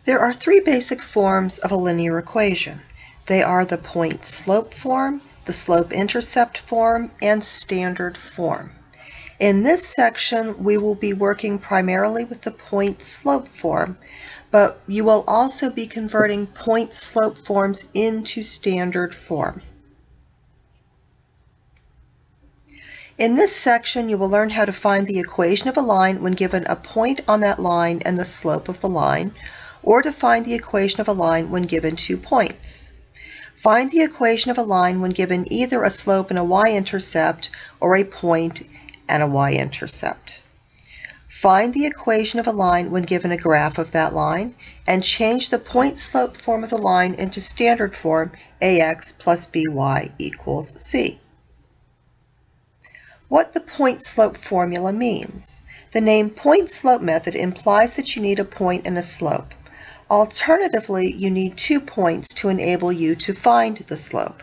There are three basic forms of a linear equation. They are the point-slope form, the slope-intercept form, and standard form. In this section, we will be working primarily with the point-slope form, but you will also be converting point-slope forms into standard form. In this section, you will learn how to find the equation of a line when given a point on that line and the slope of the line, or to find the equation of a line when given 2 points. Find the equation of a line when given either a slope and a y-intercept or a point and a y-intercept. Find the equation of a line when given a graph of that line, and change the point-slope form of the line into standard form ax plus by equals c. What the point-slope formula means. The name point-slope method implies that you need a point and a slope. Alternatively, you need 2 points to enable you to find the slope.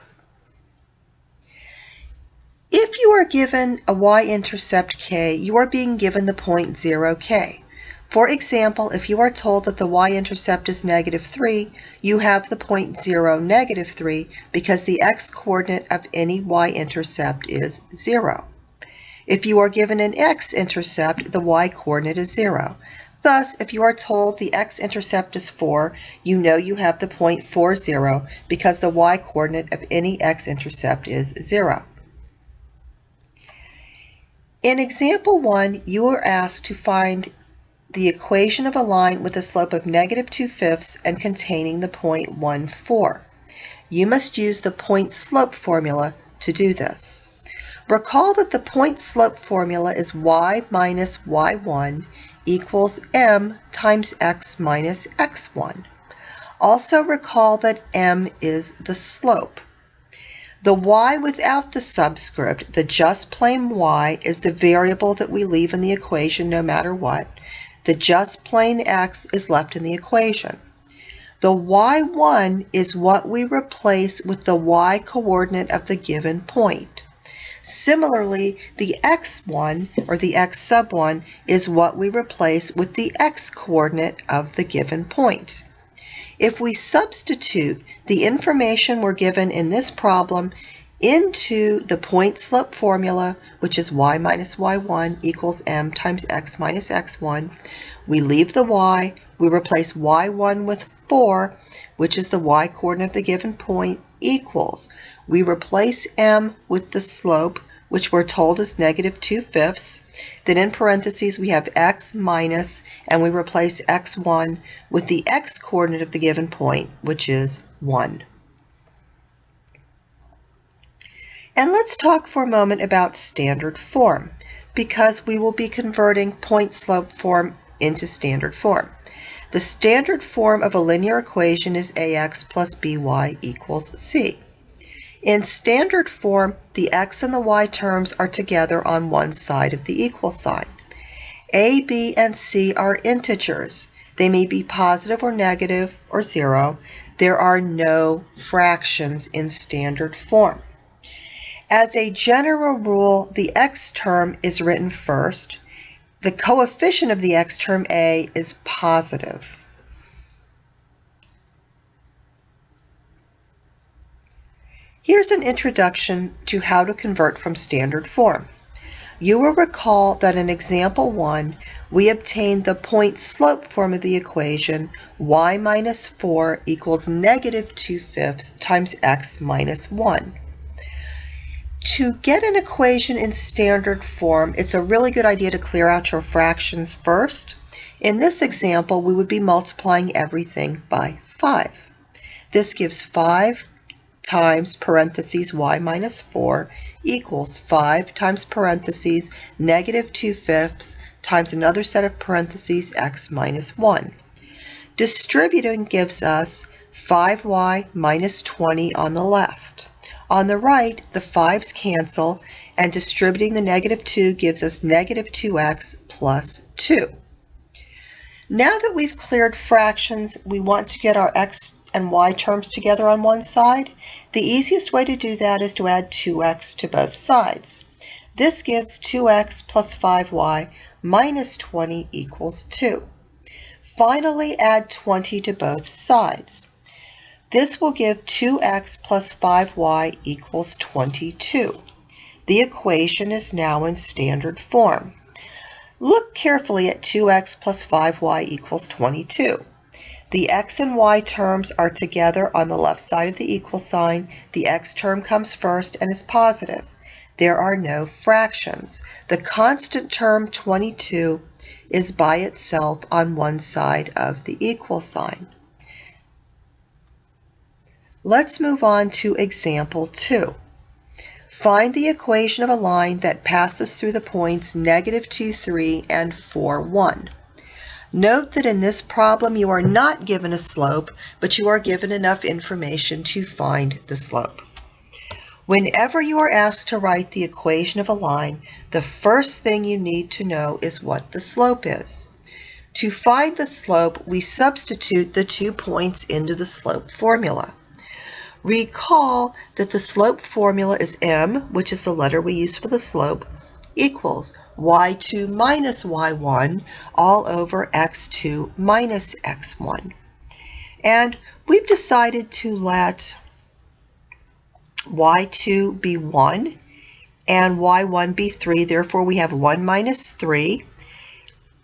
If you are given a y-intercept k, you are being given the point 0, k. For example, if you are told that the y-intercept is -3, you have the point 0, -3, because the x-coordinate of any y-intercept is 0. If you are given an x-intercept, the y-coordinate is 0. Thus, if you are told the x-intercept is 4, you know you have the point 4, 0, because the y-coordinate of any x-intercept is 0. In example 1, you are asked to find the equation of a line with a slope of -2/5 and containing the point 1, 4. You must use the point-slope formula to do this. Recall that the point-slope formula is y minus y1 equals m times x minus x1. Also recall that m is the slope. The y without the subscript, the just plain y, is the variable that we leave in the equation no matter what. The just plain x is left in the equation. The y1 is what we replace with the y coordinate of the given point. Similarly, the x1, or the x sub 1, is what we replace with the x-coordinate of the given point. If we substitute the information we're given in this problem into the point-slope formula, which is y minus y1 equals m times x minus x1, we leave the y, we replace y1 with 4, which is the y-coordinate of the given point, equals. We replace m with the slope, which we're told is -2/5. Then in parentheses we have x minus, and we replace x1 with the x-coordinate of the given point, which is 1. And let's talk for a moment about standard form, because we will be converting point-slope form into standard form. The standard form of a linear equation is ax plus by equals c. In standard form, the x and the y terms are together on one side of the equal sign. A, b, and c are integers. They may be positive or negative or 0. There are no fractions in standard form. As a general rule, the x term is written first. The coefficient of the x term, a, is positive. Here's an introduction to how to convert from standard form. You will recall that in example 1, we obtained the point-slope form of the equation y minus 4 equals -2/5 times x minus 1. To get an equation in standard form, it's a really good idea to clear out your fractions first. In this example, we would be multiplying everything by 5. This gives 5 times parentheses y minus 4 equals 5 times parentheses -2/5 times another set of parentheses x minus 1. Distributing gives us 5y minus 20 on the left. On the right, the 5's cancel, and distributing the -2 gives us -2x plus 2. Now that we've cleared fractions, we want to get our x and y terms together on one side. The easiest way to do that is to add 2x to both sides. This gives 2x plus 5y minus 20 equals 2. Finally, add 20 to both sides. This will give 2x plus 5y equals 22. The equation is now in standard form. Look carefully at 2x plus 5y equals 22. The x and y terms are together on the left side of the equal sign. The x term comes first and is positive. There are no fractions. The constant term 22 is by itself on one side of the equal sign. Let's move on to example 2. Find the equation of a line that passes through the points -2, 3 and 4, 1. Note that in this problem you are not given a slope, but you are given enough information to find the slope. Whenever you are asked to write the equation of a line, the first thing you need to know is what the slope is. To find the slope, we substitute the 2 points into the slope formula. Recall that the slope formula is m, which is the letter we use for the slope, equals y2 minus y1 all over x2 minus x1. And we've decided to let y2 be 1 and y1 be 3. Therefore, we have 1 minus 3.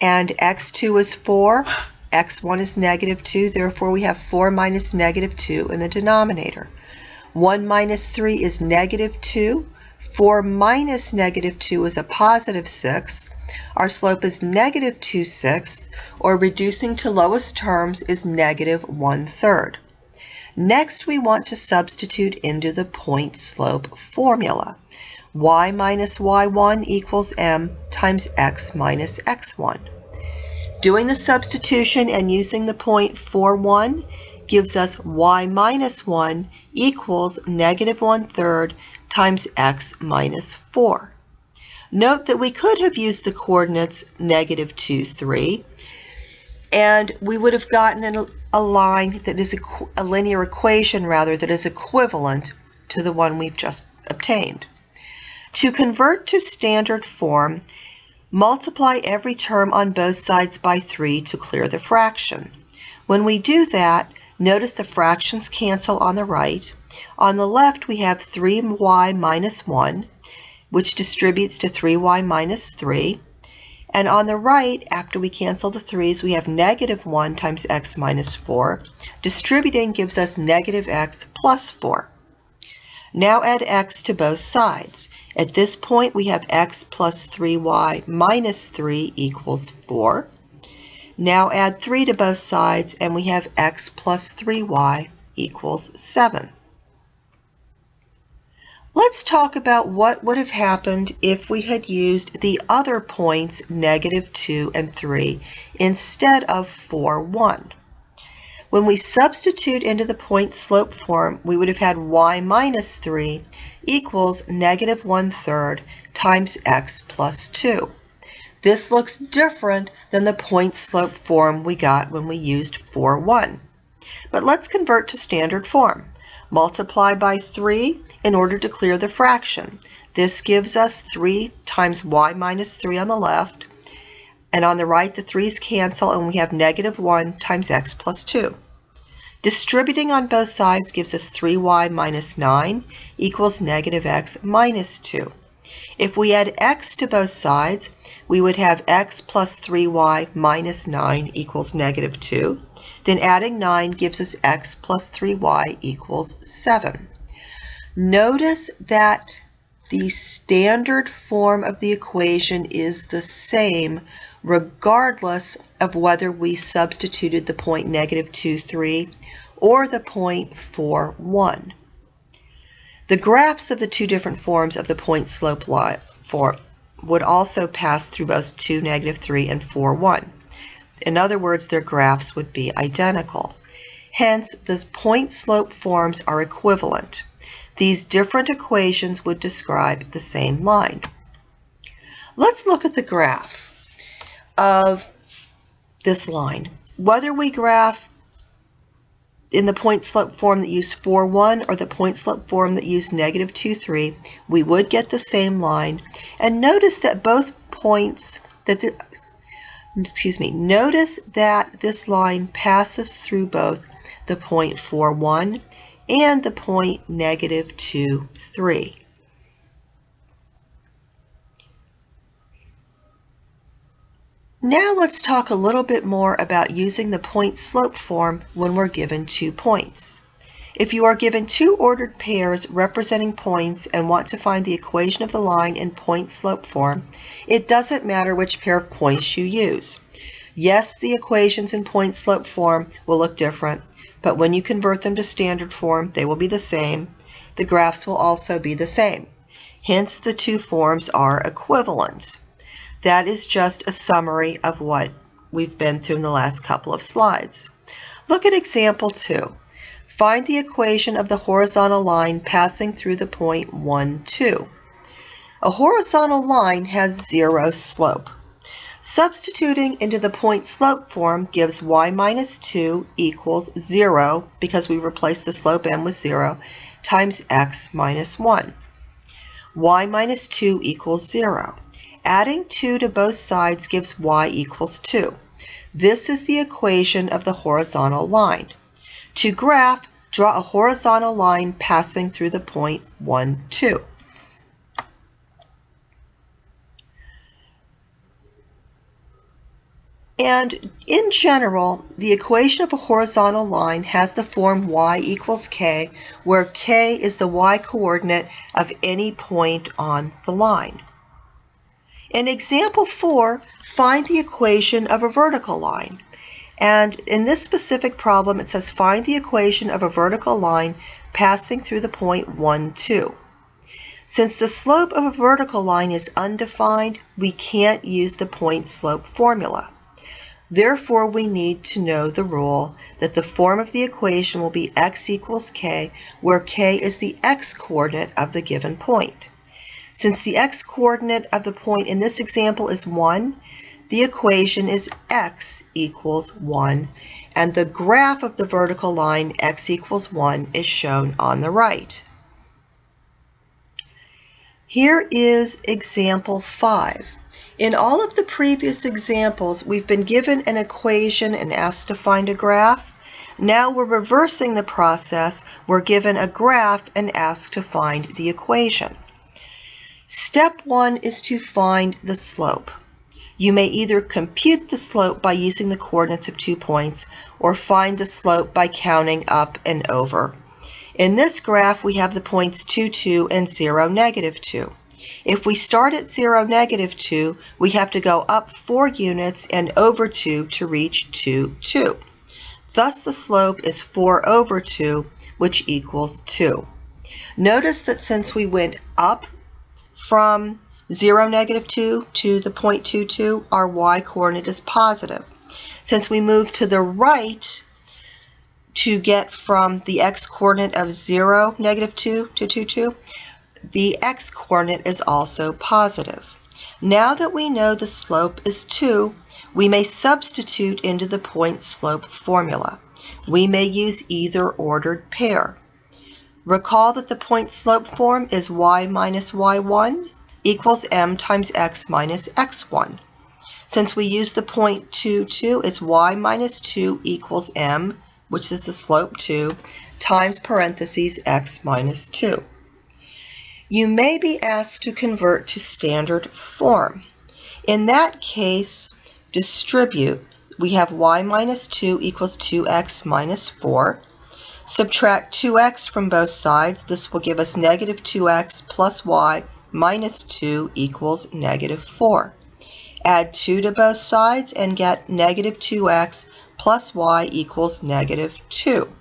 And x2 is 4. x1 is -2. Therefore, we have 4 minus -2 in the denominator. 1 minus 3 is -2. 4 minus -2 is a positive 6. Our slope is -2 6, or reducing to lowest terms is -1/3. Next, we want to substitute into the point slope formula. Y minus y1 equals m times x minus x1. Doing the substitution and using the point 4, 1 gives us y minus 1 equals -1/3 times x minus 4. Note that we could have used the coordinates -2, 3, and we would have gotten a line that is a linear equation rather that is equivalent to the one we've just obtained. To convert to standard form, multiply every term on both sides by 3 to clear the fraction. When we do that, notice the fractions cancel on the right. On the left, we have 3y minus 1, which distributes to 3y minus 3. And on the right, after we cancel the 3's, we have -1 times x minus 4. Distributing gives us -x plus 4. Now add x to both sides. At this point, we have x plus 3y minus 3 equals 4. Now add 3 to both sides, and we have x plus 3y equals 7. Let's talk about what would have happened if we had used the other points -2 and 3 instead of 4, 1. When we substitute into the point slope form, we would have had y minus 3 equals -1/3 times x plus 2. This looks different than the point slope form we got when we used 4, 1. But let's convert to standard form. Multiply by 3 in order to clear the fraction. This gives us 3 times y minus 3 on the left, and on the right the 3's cancel and we have -1 times x plus 2. Distributing on both sides gives us 3y minus 9 equals -x minus 2. If we add x to both sides, we would have x plus 3y minus 9 equals -2. Then adding 9 gives us x plus 3y equals 7. Notice that the standard form of the equation is the same regardless of whether we substituted the point -2, 3 or the point 4, 1. The graphs of the two different forms of the point slope line would also pass through both 2, -3 and 4, 1. In other words, their graphs would be identical. Hence, the point slope forms are equivalent. These different equations would describe the same line. Let's look at the graph of this line. Whether we graph in the point slope form that used 4, 1 or the point slope form that used -2, 3, we would get the same line. And notice that both points, Notice that this line passes through both the point 4, 1 and the point negative 2, 3. Now let's talk a little bit more about using the point-slope form when we're given 2 points. If you are given 2 ordered pairs representing points and want to find the equation of the line in point-slope form, it doesn't matter which pair of points you use. Yes, the equations in point-slope form will look different, but when you convert them to standard form, they will be the same. The graphs will also be the same. Hence, the 2 forms are equivalent. That is just a summary of what we've been through in the last couple of slides. Look at example 2. Find the equation of the horizontal line passing through the point 1, 2. A horizontal line has 0 slope. Substituting into the point slope form gives y minus 2 equals 0, because we replaced the slope m with 0, times x minus 1. Y minus 2 equals 0. Adding 2 to both sides gives y equals 2. This is the equation of the horizontal line. To graph, draw a horizontal line passing through the point 1, 2. And in general, the equation of a horizontal line has the form y equals k, where k is the y-coordinate of any point on the line. In example 4, find the equation of a vertical line. And in this specific problem, it says find the equation of a vertical line passing through the point 1, 2. Since the slope of a vertical line is undefined, we can't use the point slope formula. Therefore, we need to know the rule that the form of the equation will be x equals k, where k is the x-coordinate of the given point. Since the x-coordinate of the point in this example is 1, the equation is x equals 1, and the graph of the vertical line x equals 1 is shown on the right. Here is example 5. In all of the previous examples, we've been given an equation and asked to find a graph. Now we're reversing the process. We're given a graph and asked to find the equation. Step 1 is to find the slope. You may either compute the slope by using the coordinates of 2 points or find the slope by counting up and over. In this graph, we have the points 2, 2 and 0, negative 2. If we start at 0, negative 2, we have to go up 4 units and over 2 to reach 2, 2. Thus, the slope is 4 over 2, which equals 2. Notice that since we went up from 0, negative 2 to the point 2, 2, our y-coordinate is positive. Since we move to the right to get from the x-coordinate of 0, negative 2 to 2, 2, the x-coordinate is also positive. Now that we know the slope is 2, we may substitute into the point slope formula. We may use either ordered pair. Recall that the point slope form is y minus y1 equals m times x minus x1. Since we use the point 2, 2, it's y minus 2 equals m, which is the slope 2, times parentheses x minus 2. You may be asked to convert to standard form. In that case, distribute. We have y minus 2 equals 2x minus 4. Subtract 2x from both sides. This will give us negative 2x plus y minus 2 equals negative 4. Add 2 to both sides and get negative 2x plus y equals negative 2.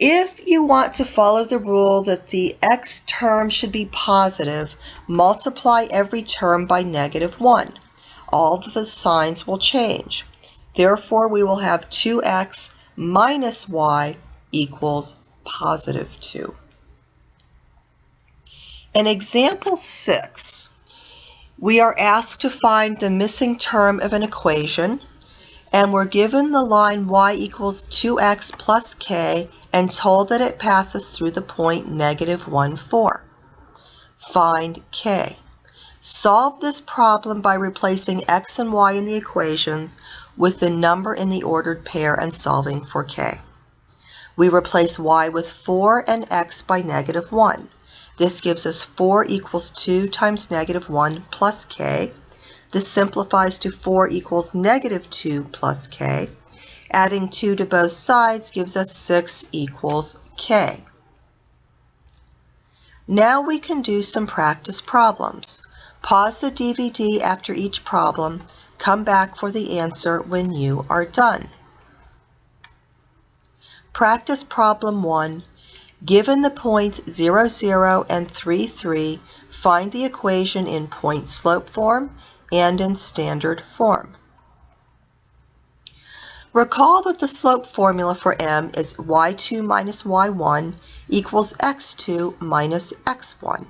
If you want to follow the rule that the x term should be positive, multiply every term by negative 1. All of the signs will change. Therefore, we will have 2x minus y equals positive 2. In example 6, we are asked to find the missing term of an equation, and we're given the line y equals 2x plus k and told that it passes through the point negative 1, 4. Find k. Solve this problem by replacing x and y in the equations with the number in the ordered pair and solving for k. We replace y with 4 and x by -1. This gives us 4 equals 2 times -1 plus k. This simplifies to 4 equals -2 plus k. Adding 2 to both sides gives us 6 equals k. Now we can do some practice problems. Pause the DVD after each problem. Come back for the answer when you are done. Practice problem 1. Given the points 0, 0, and 3, 3, find the equation in point-slope form and in standard form. Recall that the slope formula for m is y2 minus y1 equals x2 minus x1.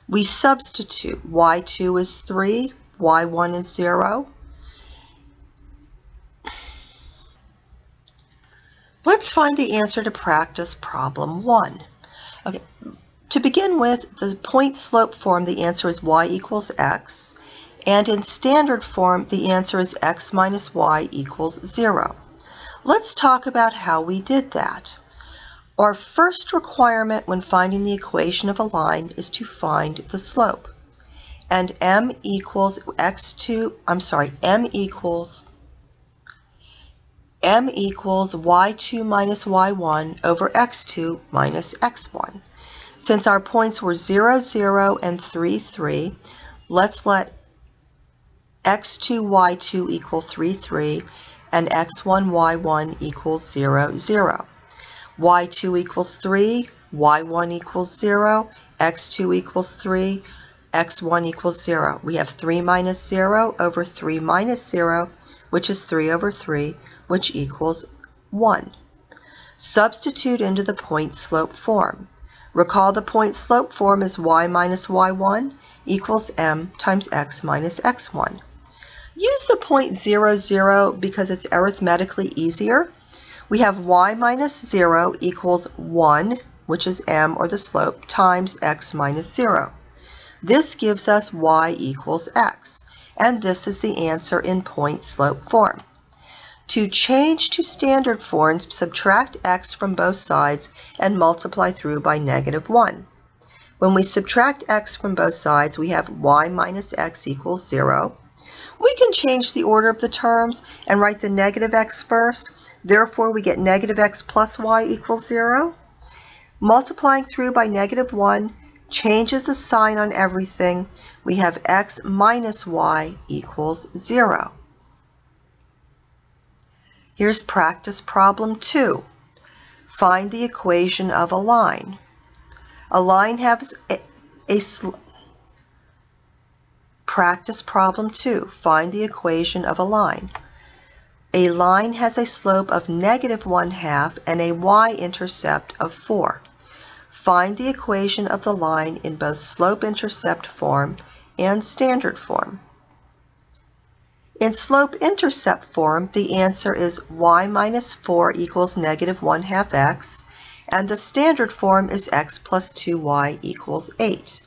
We substitute. Y2 is 3, y1 is 0. Let's find the answer to practice problem 1. Okay. To begin with, the point slope form, the answer is y equals x, and in standard form, the answer is x minus y equals 0. Let's talk about how we did that. Our first requirement when finding the equation of a line is to find the slope. And m equals y2 minus y1 over x2 minus x1. Since our points were 0, 0, and 3, 3, let's let x2, y2 equal 3, 3, and x1, y1 equals 0, 0. y2 equals 3, y1 equals 0, x2 equals 3, x1 equals 0. We have 3 minus 0 over 3 minus 0, which is 3 over 3, which equals 1. Substitute into the point-slope form. Recall the point-slope form is y minus y1 equals m times x minus x1. Use the point 0, 0 because it's arithmetically easier. We have y minus 0 equals 1, which is m, or the slope, times x minus 0. This gives us y equals x, and this is the answer in point-slope form. To change to standard forms, subtract x from both sides and multiply through by -1. When we subtract x from both sides, we have y minus x equals 0. We can change the order of the terms and write the negative x first. Therefore, we get negative x plus y equals 0. Multiplying through by -1 changes the sign on everything. We have x minus y equals 0. Here's practice problem 2. Find the equation of a line. A line has Practice problem 2. Find the equation of a line. A line has a slope of -1/2 and a y-intercept of 4. Find the equation of the line in both slope-intercept form and standard form. In slope-intercept form, the answer is y minus 4 equals -1/2 x, and the standard form is x plus 2y equals 8.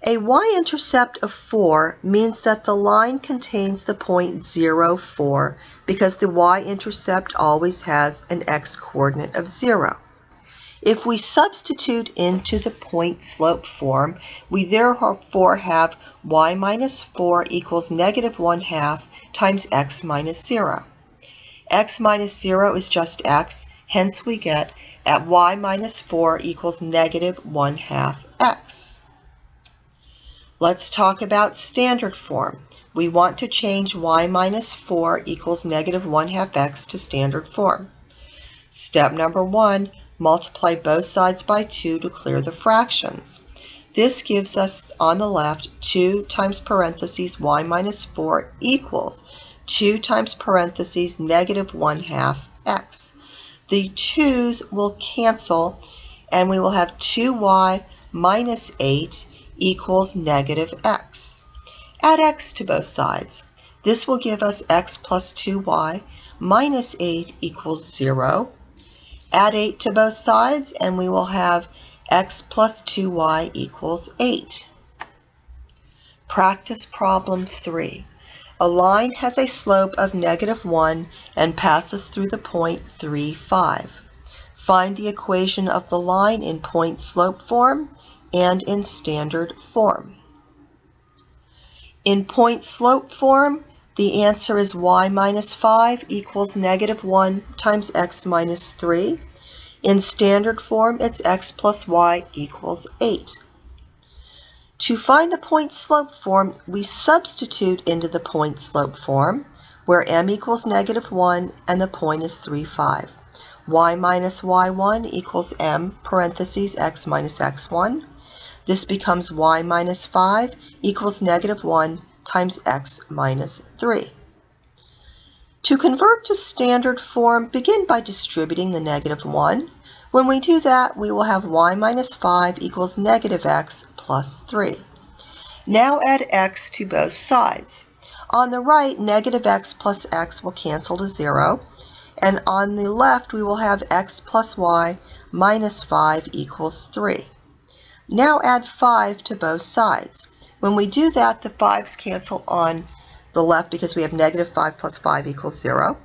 A y-intercept of 4 means that the line contains the point 0, 4, because the y-intercept always has an x-coordinate of 0. If we substitute into the point-slope form, we therefore have y minus 4 equals -1/2 times x minus 0. X minus 0 is just x, hence we get at y minus 4 equals -1/2 x. Let's talk about standard form. We want to change y minus 4 equals -1/2 x to standard form. Step number 1, multiply both sides by 2 to clear the fractions. This gives us on the left 2 times parentheses y minus 4 equals 2 times parentheses -1/2 x. The 2's will cancel and we will have 2y minus 8 equals -x. Add x to both sides. This will give us x plus 2y minus 8 equals 0. Add 8 to both sides and we will have x plus 2y equals 8. Practice problem 3. A line has a slope of -1 and passes through the point 3, 5. Find the equation of the line in point-slope form and in standard form. In point-slope form, the answer is y minus 5 equals -1 times x minus 3. In standard form, it's x plus y equals 8. To find the point-slope form, we substitute into the point-slope form, where m equals -1 and the point is 3, 5. Y minus y1 equals m parentheses x minus x1. This becomes y minus 5 equals -1 times x minus 3. To convert to standard form, begin by distributing the -1. When we do that, we will have y minus 5 equals -x plus 3. Now add x to both sides. On the right, -x plus x will cancel to 0, and on the left, we will have x plus y minus 5 equals 3. Now add 5 to both sides. When we do that, the 5's cancel on the left because we have -5 plus 5 equals 0.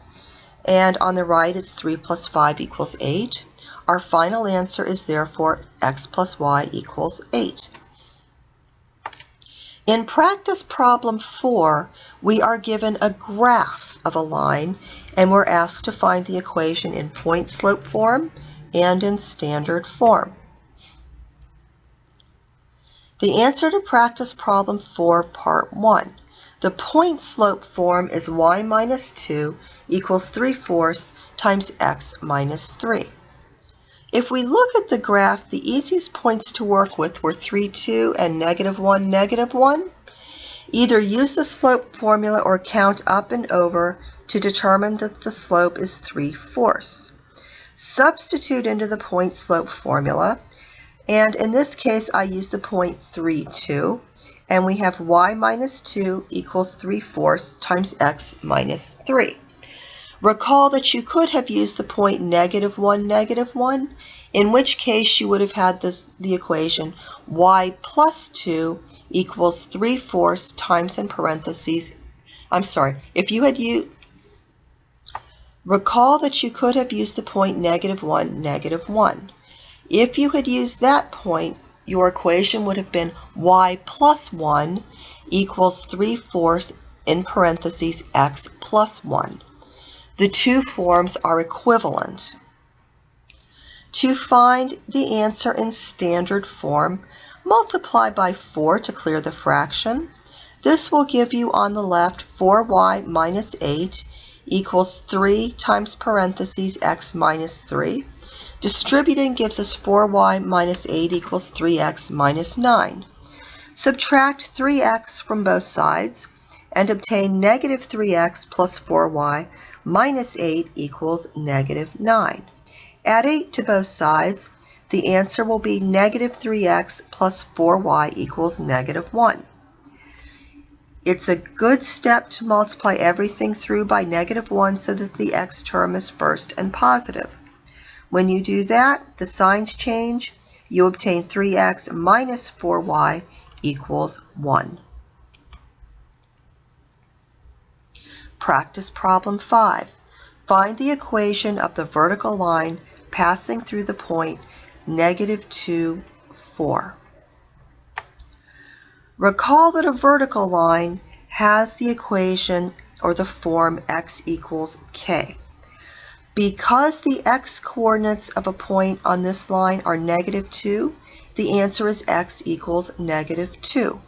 And on the right, it's 3 plus 5 equals 8. Our final answer is therefore x plus y equals 8. In practice problem 4, we are given a graph of a line, and we're asked to find the equation in point-slope form and in standard form. The answer to practice problem 4, part 1. The point-slope form is y minus 2 equals 3/4 times x minus 3. If we look at the graph, the easiest points to work with were 3, 2, and -1, -1. Either use the slope formula or count up and over to determine that the slope is 3/4. Substitute into the point-slope formula, and in this case I use the point 3, 2, and we have y minus 2 equals 3/4 times x minus 3. Recall that you could have used the point -1, -1, in which case you would have had the equation y plus 2 equals 3/4 times in parentheses. Recall that you could have used the point -1, -1. If you had used that point, your equation would have been y plus 1 equals 3/4 in parentheses x plus 1. The two forms are equivalent. To find the answer in standard form, multiply by 4 to clear the fraction. This will give you on the left 4y minus 8 equals 3 times parentheses x minus 3. Distributing gives us 4y minus 8 equals 3x minus 9. Subtract 3x from both sides and obtain -3x plus 4y minus 8 equals -9. Add 8 to both sides. The answer will be -3x plus 4y equals -1. It's a good step to multiply everything through by -1 so that the x term is first and positive. When you do that, the signs change. You obtain 3x minus 4y equals 1. Practice problem 5. Find the equation of the vertical line passing through the point -2, 4. Recall that a vertical line has the equation or the form x equals k. Because the x-coordinates of a point on this line are -2, the answer is x equals -2.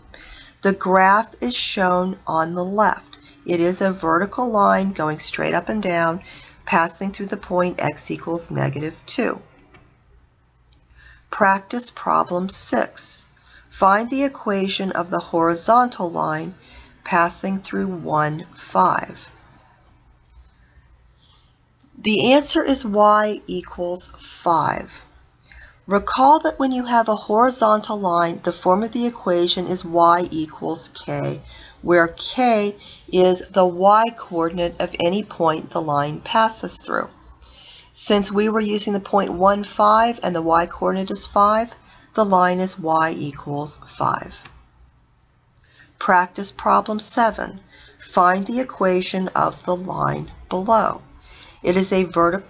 The graph is shown on the left. It is a vertical line going straight up and down, passing through the point x equals -2. Practice problem 6. Find the equation of the horizontal line passing through 1, 5. The answer is y equals 5. Recall that when you have a horizontal line, the form of the equation is y equals k, where k is the y-coordinate of any point the line passes through. Since we were using the point 1, 5 and the y-coordinate is 5, the line is y equals 5. Practice problem 7. Find the equation of the line below. It is a vertical.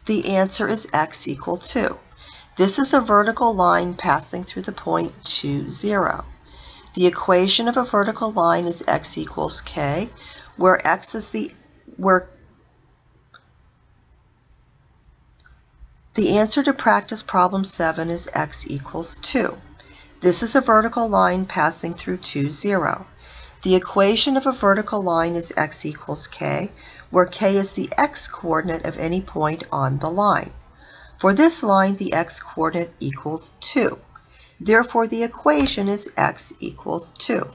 The answer is x equal 2. This is a vertical line passing through the point 2, 0. The equation of a vertical line is x equals k, where the answer to practice problem 7 is x equals 2. This is a vertical line passing through 2, 0. The equation of a vertical line is x equals k, where k is the x-coordinate of any point on the line. For this line, the x-coordinate equals 2. Therefore, the equation is x equals 2.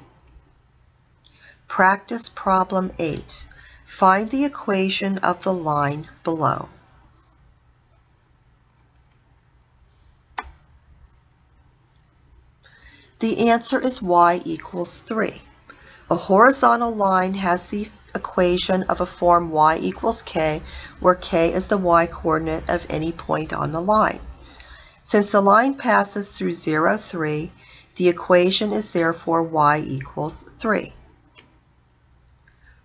Practice problem 8. Find the equation of the line below. The answer is y equals 3. A horizontal line has the equation of a form y equals k, where k is the y-coordinate of any point on the line. Since the line passes through 0, 3, the equation is therefore y equals 3.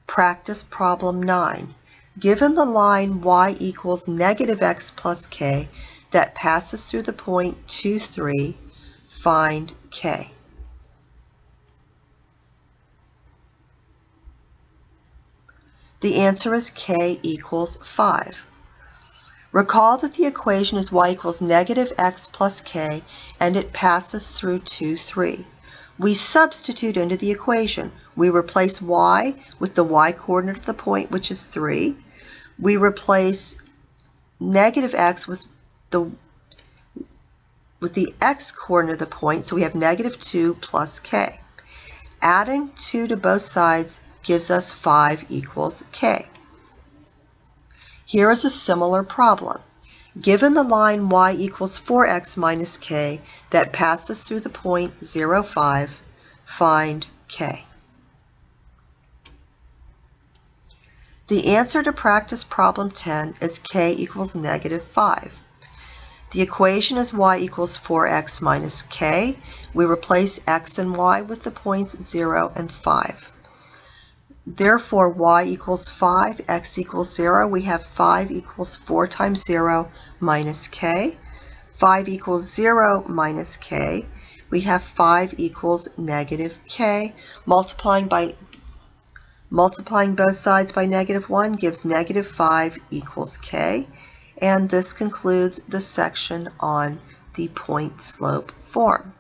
Practice problem 9. Given the line y equals negative x plus k that passes through the point 2, 3, find k. The answer is k equals 5. Recall that the equation is y equals negative x plus k, and it passes through 2, 3. We substitute into the equation. We replace y with the y-coordinate of the point, which is 3. We replace negative x with the x-coordinate of the point, so we have negative 2 plus k. Adding 2 to both sides gives us 5 equals k. Here is a similar problem. Given the line y equals 4x minus k that passes through the point 0, 5, find k. The answer to practice problem 10 is k equals negative 5. The equation is y equals 4x minus k. We replace x and y with the points 0 and 5. Therefore, y equals 5, x equals 0. We have 5 equals 4 times 0 minus k. 5 equals 0 minus k. We have 5 equals negative k. Multiplying both sides by negative 1 gives negative 5 equals k. And this concludes the section on the point-slope form.